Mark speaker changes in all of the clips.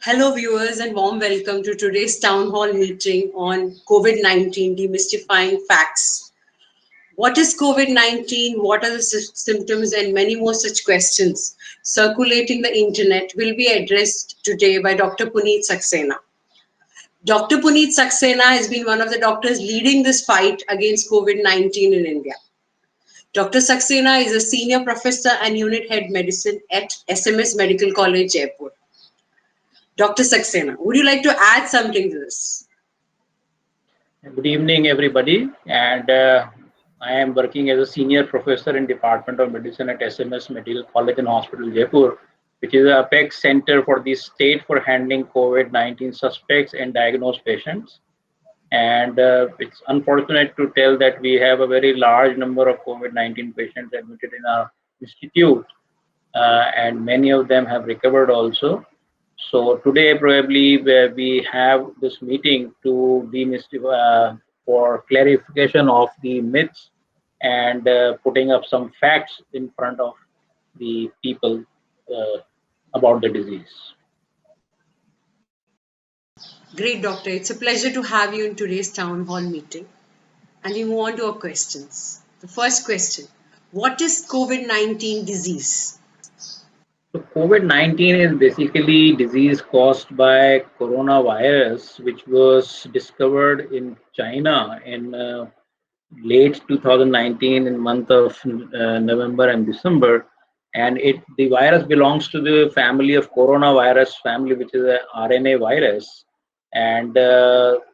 Speaker 1: Hello, viewers, and warm welcome to today's town hall meeting on COVID 19 demystifying facts. What is COVID 19? What are the symptoms? And many more such questions circulating the internet will be addressed today by Dr. Puneet Saxena. Dr. Puneet Saxena has been one of the doctors leading this fight against COVID 19 in India. Dr. Saxena is a senior professor and unit head medicine at SMS Medical College, Jaipur. Dr. Saxena, would you like to add something to this?
Speaker 2: Good evening, everybody. And I am working as a senior professor in Department of Medicine at SMS Medical College and Hospital, Jaipur, which is a apex center for the state for handling COVID-19 suspects and diagnosed patients. And it's unfortunate to tell that we have a very large number of COVID-19 patients admitted in our institute, and many of them have recovered also. So today probably we have this meeting to demystify for clarification of the myths and putting up some facts in front of the people about the disease.
Speaker 1: Great, Doctor. It's a pleasure to have you in today's town hall meeting. And we move on to our questions. The first question: what is COVID 19 disease?
Speaker 2: So COVID-19 is basically disease caused by coronavirus, which was discovered in China in late 2019 in month of November and December. And the virus belongs to the family of coronavirus family, which is a RNA virus. And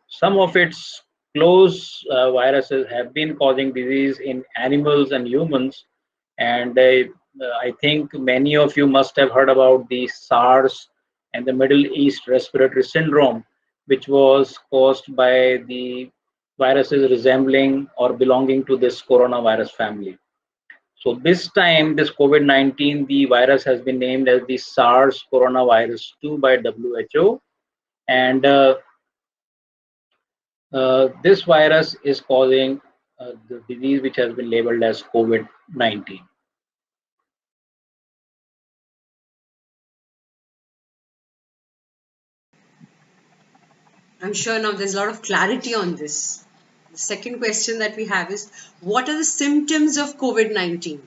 Speaker 2: some of its close viruses have been causing disease in animals and humans. And I think many of you must have heard about the SARS and the Middle East Respiratory Syndrome, which was caused by the viruses resembling or belonging to this coronavirus family. So this time, this COVID-19, the virus has been named as the SARS coronavirus 2 by WHO. And this virus is causing the disease which has been labeled as COVID-19.
Speaker 1: I'm sure now there's a lot of clarity on this. The second question that we have is: what are the symptoms of COVID 19?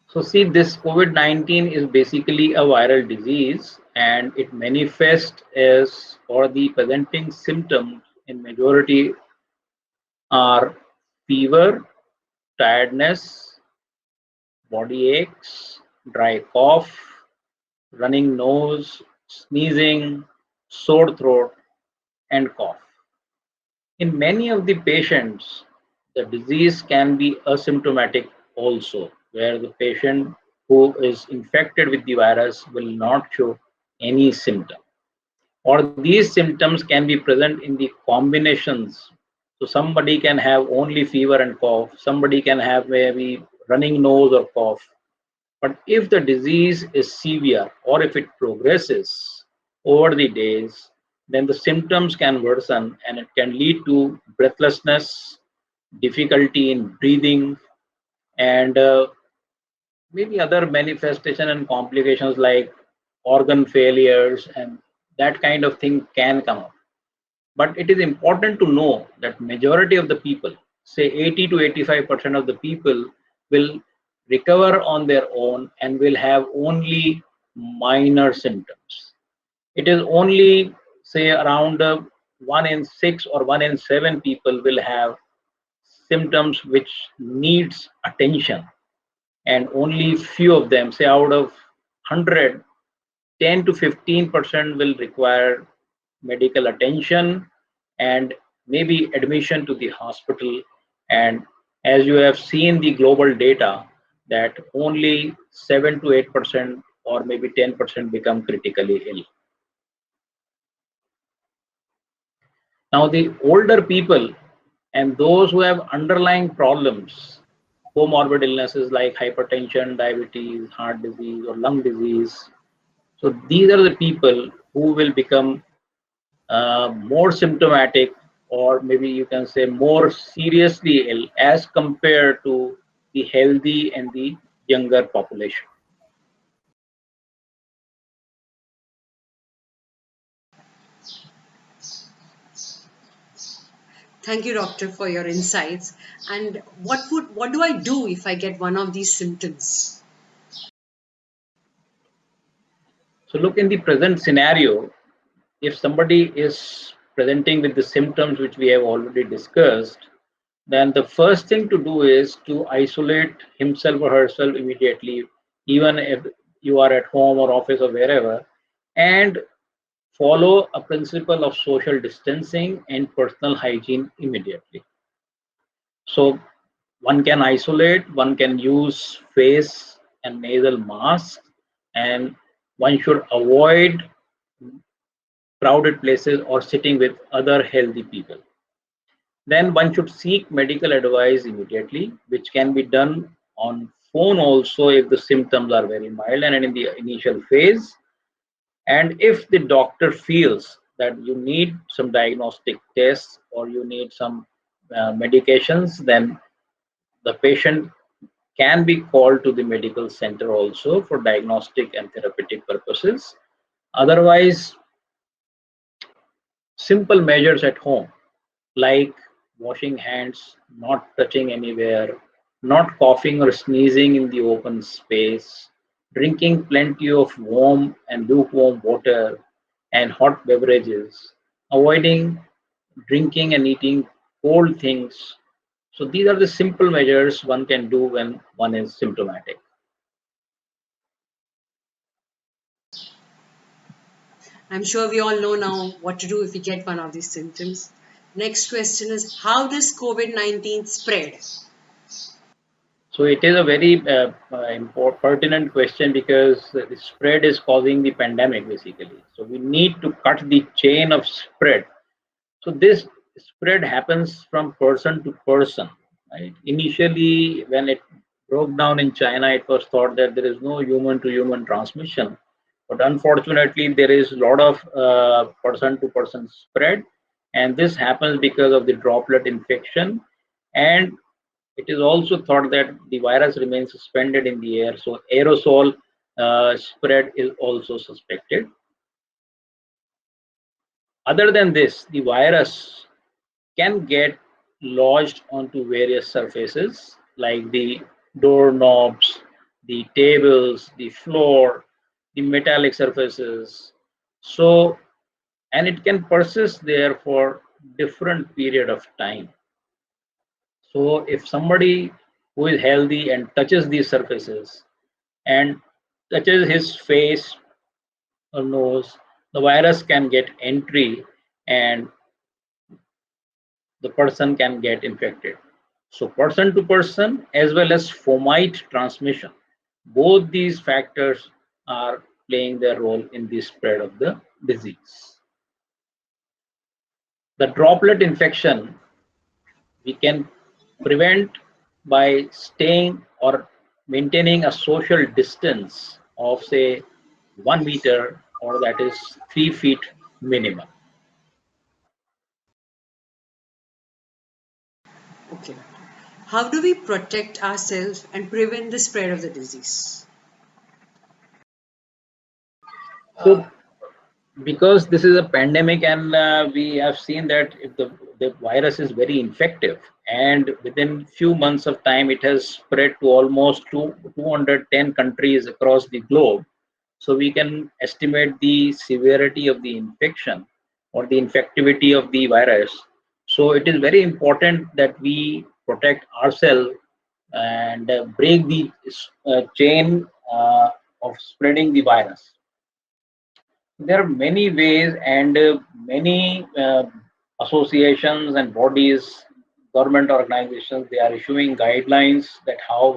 Speaker 2: So see, this COVID-19 is basically a viral disease, and it manifests as, or the presenting symptoms in majority are fever, tiredness, body aches, dry cough, running nose, sneezing, sore throat, and cough. In many of the patients, the disease can be asymptomatic also, where the patient who is infected with the virus will not show any symptom. Or these symptoms can be present in the combinations. So somebody can have only fever and cough, somebody can have maybe running nose or cough. But if the disease is severe or if it progresses over the days, then the symptoms can worsen and it can lead to breathlessness, difficulty in breathing, and maybe other manifestation and complications like organ failures, and that kind of thing can come up. But it is important to know that majority of the people, say 80 to 85% of the people, will recover on their own and will have only minor symptoms. It is only, say, around 1 in 6 or 1 in 7 people will have symptoms which needs attention, and only few of them, say out of 100, 10 to 15% will require medical attention and maybe admission to the hospital. And as you have seen the global data, that only 7 to 8% or maybe 10% become critically ill. Now, the older people and those who have underlying problems, comorbid illnesses like hypertension, diabetes, heart disease, or lung disease, so these are the people who will become more symptomatic, or maybe you can say more seriously ill as compared to the healthy and the younger population.
Speaker 1: Thank you, doctor, for your insights. And what do I do if I get one of these symptoms?
Speaker 2: So look, in the present scenario, if somebody is presenting with the symptoms which we have already discussed, then the first thing to do is to isolate himself or herself immediately, even if you are at home or office or wherever, and follow a principle of social distancing and personal hygiene immediately. So one can isolate, one can use face and nasal masks, and one should avoid crowded places or sitting with other healthy people. Then one should seek medical advice immediately, which can be done on phone also if the symptoms are very mild and in the initial phase. And if the doctor feels that you need some diagnostic tests or you need some medications, then the patient can be called to the medical center also for diagnostic and therapeutic purposes. Otherwise, simple measures at home like washing hands, not touching anywhere, not coughing or sneezing in the open space, drinking plenty of warm and lukewarm water and hot beverages, avoiding drinking and eating cold things. So, these are the simple measures one can do when one is symptomatic.
Speaker 1: I'm sure we all know now what to do if we get one of these symptoms. Next question is, how does COVID 19 spread?
Speaker 2: So it is a very pertinent question because the spread is causing the pandemic basically. So we need to cut the chain of spread. So this spread happens from person to person. Right? Initially, when it broke down in China, it was thought that there is no human to human transmission. But unfortunately, there is a lot of person to person spread. And this happens because of the droplet infection. And it is also thought that the virus remains suspended in the air, so aerosol spread is also suspected. Other than this, the virus can get lodged onto various surfaces like the doorknobs, the tables, the floor, the metallic surfaces. So, and it can persist there for different period of time. So, if somebody who is healthy and touches these surfaces and touches his face or nose, the virus can get entry and the person can get infected. So, person to person as well as fomite transmission, both these factors are playing their role in the spread of the disease. The droplet infection we can prevent by staying or maintaining a social distance of say 1 meter, or that is 3 feet minimum.
Speaker 1: Okay. How do we protect ourselves and prevent the spread of the disease?
Speaker 2: So because this is a pandemic and we have seen that if the virus is very infective and within few months of time it has spread to almost 210 countries across the globe. So we can estimate the severity of the infection or the infectivity of the virus. So it is very important that we protect ourselves and break the chain of spreading the virus. There are many ways and many associations and bodies, government organizations, they are issuing guidelines that how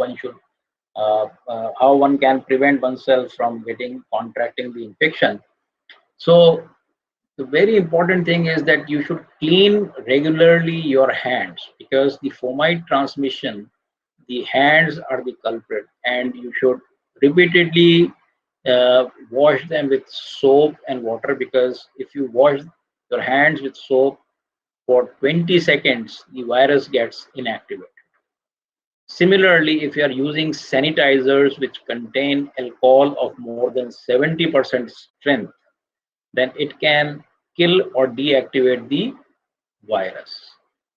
Speaker 2: one can prevent oneself from getting contracting the infection. So the very important thing is that you should clean regularly your hands because the fomite transmission, the hands are the culprit, and you should repeatedly wash them with soap and water because if you wash your hands with soap for 20 seconds, the virus gets inactivated. Similarly, if you are using sanitizers which contain alcohol of more than 70% strength, then it can kill or deactivate the virus.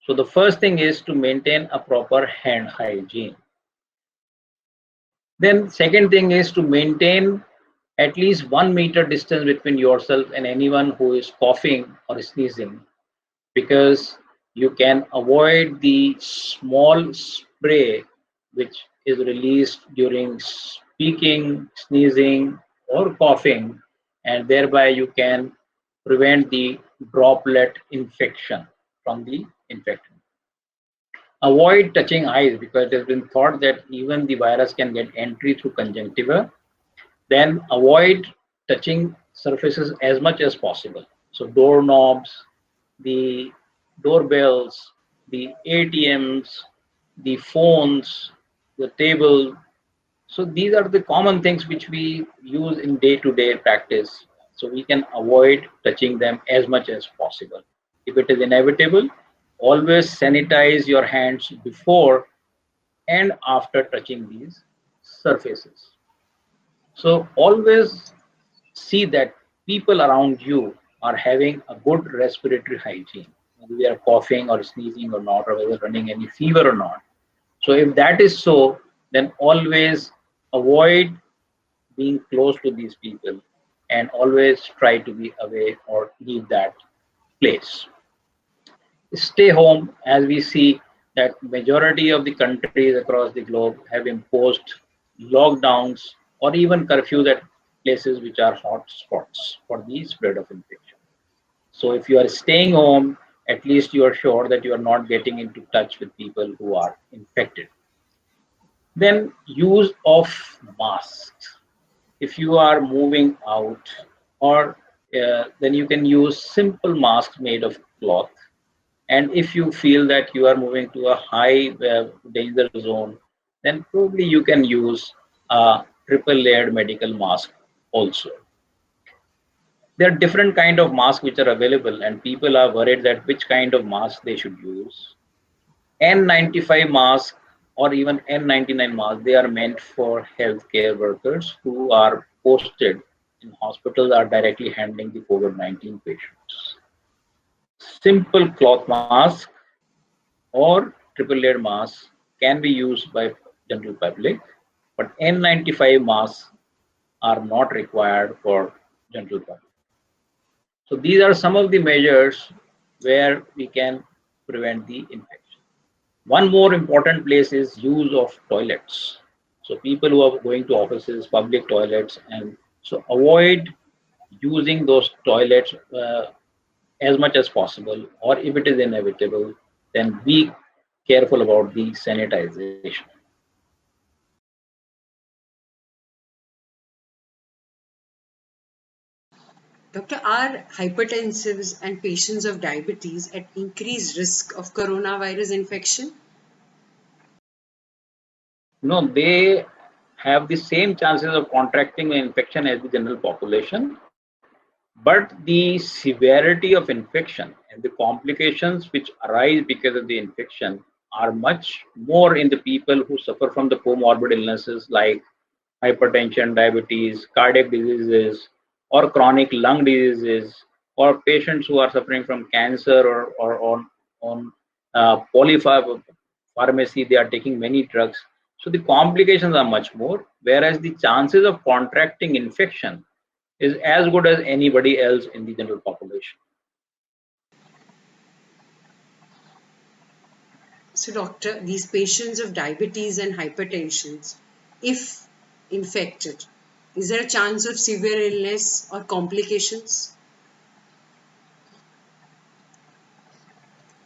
Speaker 2: So the first thing is to maintain a proper hand hygiene. Then second thing is to maintain at least 1 meter distance between yourself and anyone who is coughing or sneezing, because you can avoid the small spray which is released during speaking, sneezing, or coughing, and thereby you can prevent the droplet infection from the infection. Avoid touching eyes, because it has been thought that even the virus can get entry through conjunctiva. Then avoid touching surfaces as much as possible. So doorknobs, the doorbells, the ATMs, the phones, the table. So these are the common things which we use in day-to-day practice. So we can avoid touching them as much as possible. If it is inevitable, always sanitize your hands before and after touching these surfaces. So always see that people around you are having a good respiratory hygiene, whether they are coughing or sneezing or not, or whether running any fever or not. So if that is so, then always avoid being close to these people and always try to be away or leave that place. Stay home, as we see that majority of the countries across the globe have imposed lockdowns or even curfews at places which are hot spots for the spread of infection. So if you are staying home, at least you are sure that you are not getting into touch with people who are infected. Then use of masks. If you are moving out, or then you can use simple masks made of cloth. And if you feel that you are moving to a high danger zone, then probably you can use a triple layered medical mask also. There are different kind of masks which are available, and people are worried that which kind of mask they should use. N95 mask or even N99 mask, they are meant for healthcare workers who are posted in hospitals, are directly handling the COVID-19 patients. Simple cloth mask or triple layer masks can be used by general public, but N95 masks are not required for general public. So these are some of the measures where we can prevent the infection. One more important place is use of toilets. So people who are going to offices, public toilets, and so avoid using those toilets as much as possible, or if it is inevitable, then be careful about the sanitization.
Speaker 1: Doctor, are hypertensives and patients of diabetes at increased risk of coronavirus infection?
Speaker 2: No, they have the same chances of contracting an infection as the general population, but the severity of infection and the complications which arise because of the infection are much more in the people who suffer from the comorbid illnesses like hypertension, diabetes, cardiac diseases, or chronic lung diseases, or patients who are suffering from cancer, or on polypharmacy, they are taking many drugs. So the complications are much more, whereas the chances of contracting infection is as good as anybody else in the general population.
Speaker 1: So, doctor, these patients of diabetes and hypertension, if infected, is there a chance of severe illness or complications?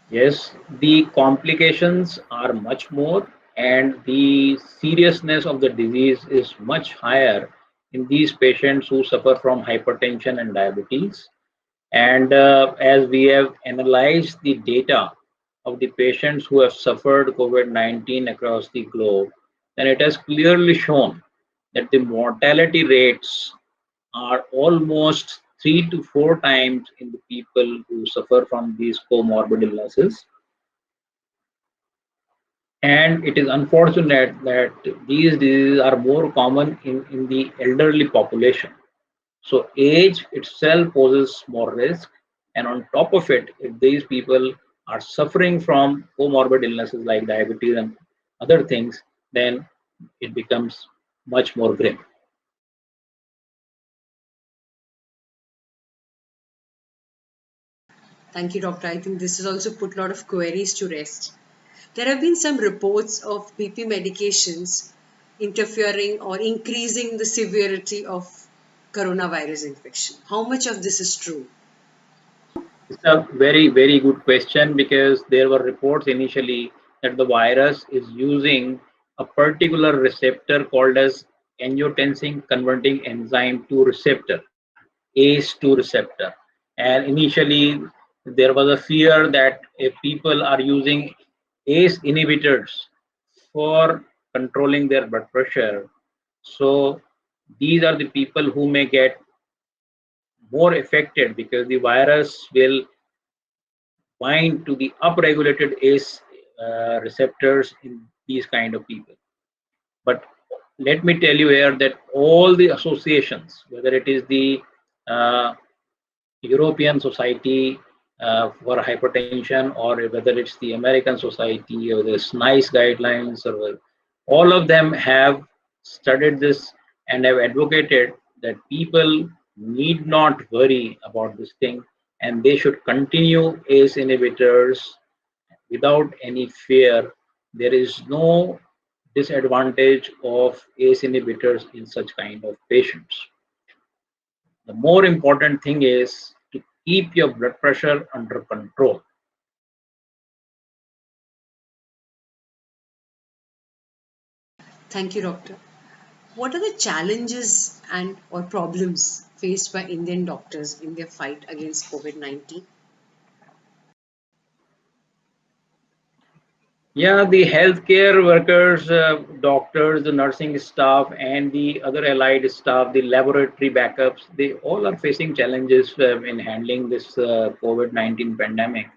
Speaker 2: Yes, the complications are much more, and the seriousness of the disease is much higher in these patients who suffer from hypertension and diabetes. And as we have analyzed the data of the patients who have suffered COVID 19 across the globe, then it has clearly shown that the mortality rates are almost 3 to 4 times in the people who suffer from these comorbid illnesses. And it is unfortunate that these diseases are more common in the elderly population. So age itself poses more risk. And on top of it, if these people are suffering from comorbid illnesses like diabetes and other things, then it becomes much more grim.
Speaker 1: Thank you, doctor. I think this has also put a lot of queries to rest. There have been some reports of BP medications interfering or increasing the severity of coronavirus infection. How much of this is true?
Speaker 2: It's a very, very good question because there were reports initially that the virus is using a particular receptor called as angiotensin converting enzyme 2 receptor, ACE2 receptor. And initially, there was a fear that if people are using ACE inhibitors for controlling their blood pressure, so these are the people who may get more affected because the virus will bind to the upregulated ACE receptors in these kind of people. But let me tell you here that all the associations, whether it is the uh, European Society for Hypertension, or whether it's the American Society or the NICE guidelines, or all of them have studied this and have advocated that people need not worry about this thing and they should continue ACE inhibitors without any fear. There is no disadvantage of ACE inhibitors in such kind of patients. The more important thing is to keep your blood pressure under control.
Speaker 1: Thank you, doctor. What are the challenges and or problems faced by Indian doctors in their fight against COVID-19?
Speaker 2: Yeah, the healthcare workers, doctors, the nursing staff, and the other allied staff, the laboratory backups, they all are facing challenges in handling this COVID-19 pandemic.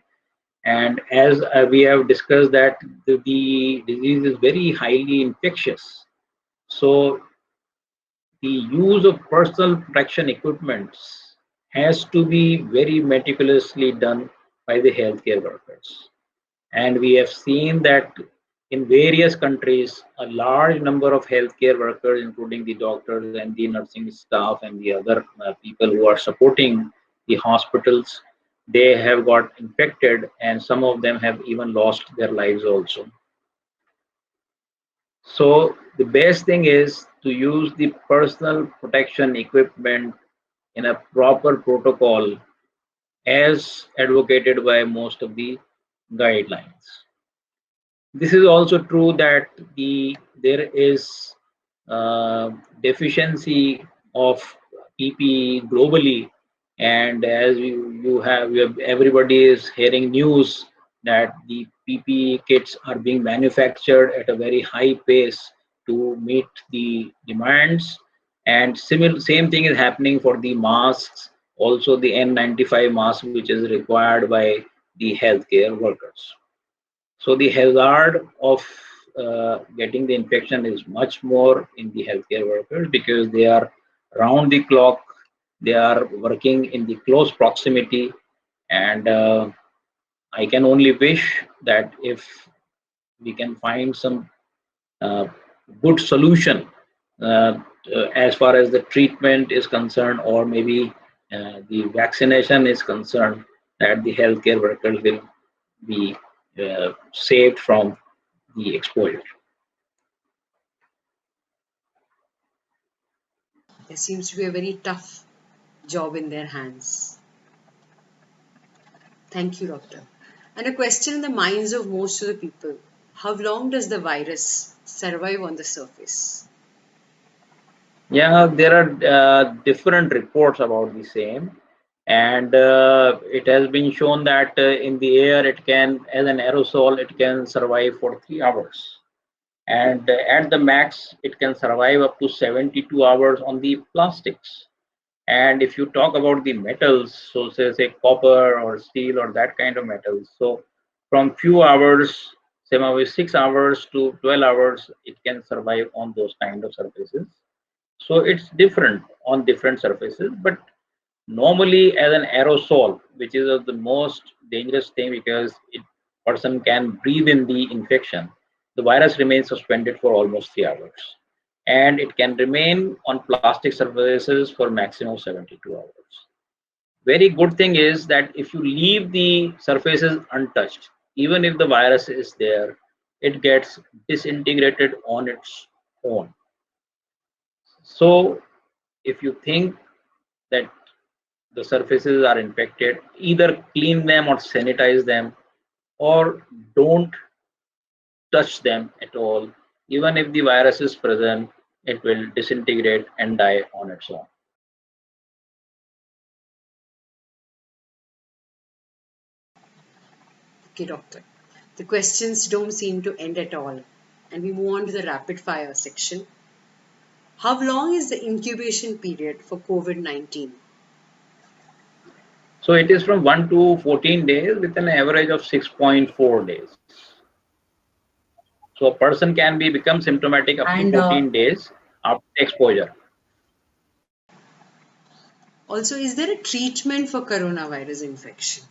Speaker 2: And as we have discussed, that the disease is very highly infectious. So the use of personal protection equipments has to be very meticulously done by the healthcare workers. And we have seen that in various countries, a large number of healthcare workers, including the doctors and the nursing staff and the other people who are supporting the hospitals, they have got infected, and some of them have even lost their lives also. So the best thing is to use the personal protection equipment in a proper protocol as advocated by most of the guidelines. This is also true that there is deficiency of PPE globally, and as everybody is hearing news that the PPE kits are being manufactured at a very high pace to meet the demands, and same thing is happening for the masks, also the N95 mask, which is required by the healthcare workers. So the hazard of getting the infection is much more in the healthcare workers because they are round the clock, they are working in the close proximity, and I can only wish that if we can find some uh, good solution uh, as far as the treatment is concerned, or maybe the vaccination is concerned, that the healthcare workers will be saved from the exposure.
Speaker 1: There seems to be a very tough job in their hands. Thank you, doctor. And a question in the minds of most of the people: how long does the virus survive on the surface?
Speaker 2: Yeah, there are different reports about the same, and it has been shown that in the air it can, as an aerosol, it can survive for 3 hours, and at the max it can survive up to 72 hours on the plastics. And if you talk about the metals, so say copper or steel or that kind of metals, so from few hours, say maybe 6 hours to 12 hours, it can survive on those kind of surfaces. So it's different on different surfaces, but normally as an aerosol, which is the most dangerous thing because it person can breathe in the infection, the virus remains suspended for almost 3 hours, and it can remain on plastic surfaces for maximum 72 hours. Very good thing is that if you leave the surfaces untouched, even if the virus is there, it gets disintegrated on its own. So if you think that the surfaces are infected, either clean them or sanitize them, or don't touch them at all. Even if the virus is present, it will disintegrate and die on its own.
Speaker 1: Okay, doctor. The questions don't seem to end at all. And we move on to the rapid fire section. How long is the incubation period for COVID 19?
Speaker 2: So it is from 1 to 14 days with an average of 6.4 days. So a person can be become symptomatic up to
Speaker 1: And
Speaker 2: 14 days after exposure.
Speaker 1: also, is there a treatment for coronavirus infection?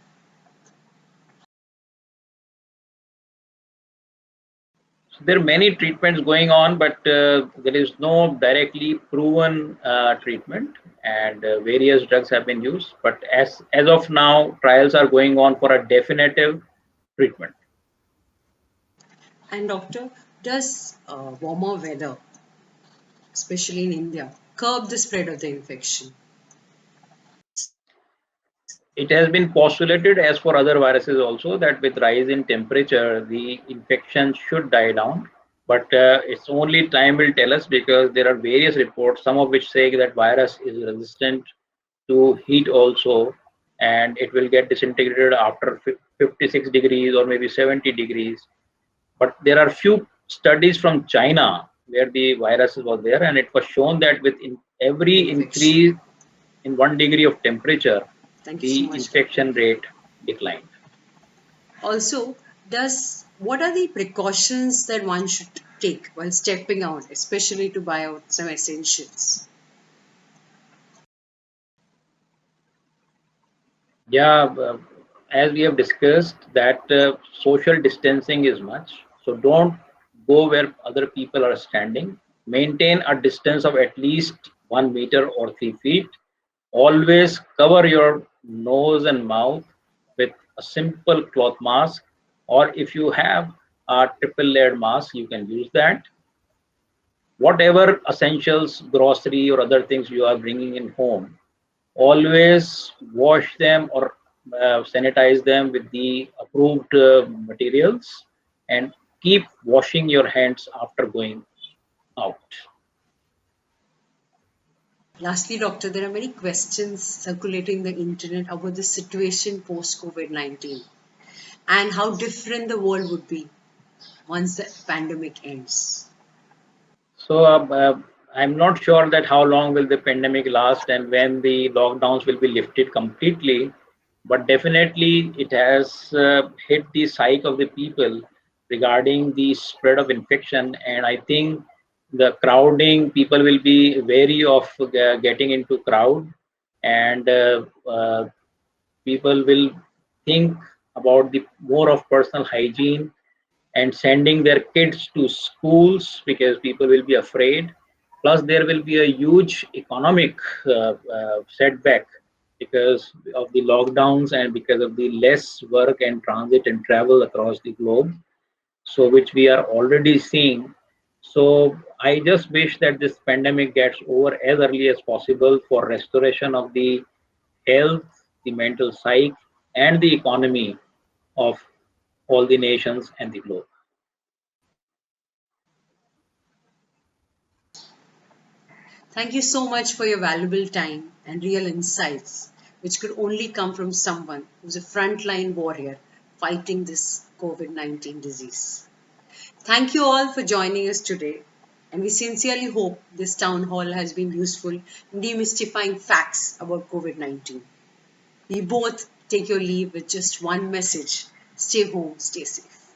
Speaker 2: So there are many treatments going on, but there is no directly proven treatment, and various drugs have been used. But as of now, trials are going on for a definitive treatment.
Speaker 1: And doctor, does warmer weather, especially in India, curb the spread of the infection?
Speaker 2: It has been postulated, as for other viruses also, that with rise in temperature, the infection should die down. But it's only time will tell us because there are various reports, some of which say that virus is resistant to heat also, and it will get disintegrated after 56 degrees or maybe 70 degrees. But there are few studies from China where the virus was there, and it was shown that with every
Speaker 1: Infection.
Speaker 2: increase in 1 degree of temperature,
Speaker 1: Thank you so
Speaker 2: the
Speaker 1: much, doctor.
Speaker 2: infection rate declined.
Speaker 1: Also, does what are the precautions that one should take while stepping out, especially to buy out some essentials?
Speaker 2: Yeah, as we have discussed, that social distancing is much. So don't go where other people are standing. Maintain a distance of at least 1 meter or 3 feet. Always cover your nose and mouth with a simple cloth mask, or if you have a triple layered mask, you can use that. Whatever essentials, grocery, or other things you are bringing in home, always wash them or sanitize them with the approved materials, and keep washing your hands after going out.
Speaker 1: Lastly, doctor, there are many questions circulating the internet about the situation post COVID 19 and how different the world would be once the pandemic ends.
Speaker 2: So I'm not sure that how long will the pandemic last and when the lockdowns will be lifted completely, but definitely it has hit the psyche of the people regarding the spread of infection, and I think the crowding, people will be wary of getting into crowd, and people will think about the more of personal hygiene and sending their kids to schools because people will be afraid. Plus, there will be a huge economic setback because of the lockdowns and because of the less work and transit and travel across the globe. So, which we are already seeing. So, I just wish that this pandemic gets over as early as possible for restoration of the health, the mental psyche, and the economy of all the nations and the globe.
Speaker 1: Thank you so much for your valuable time and real insights, which could only come from someone who's a frontline warrior fighting this COVID 19 disease. Thank you all for joining us today, and we sincerely hope this town hall has been useful in demystifying facts about COVID 19. We both take your leave with just one message: stay home, stay safe.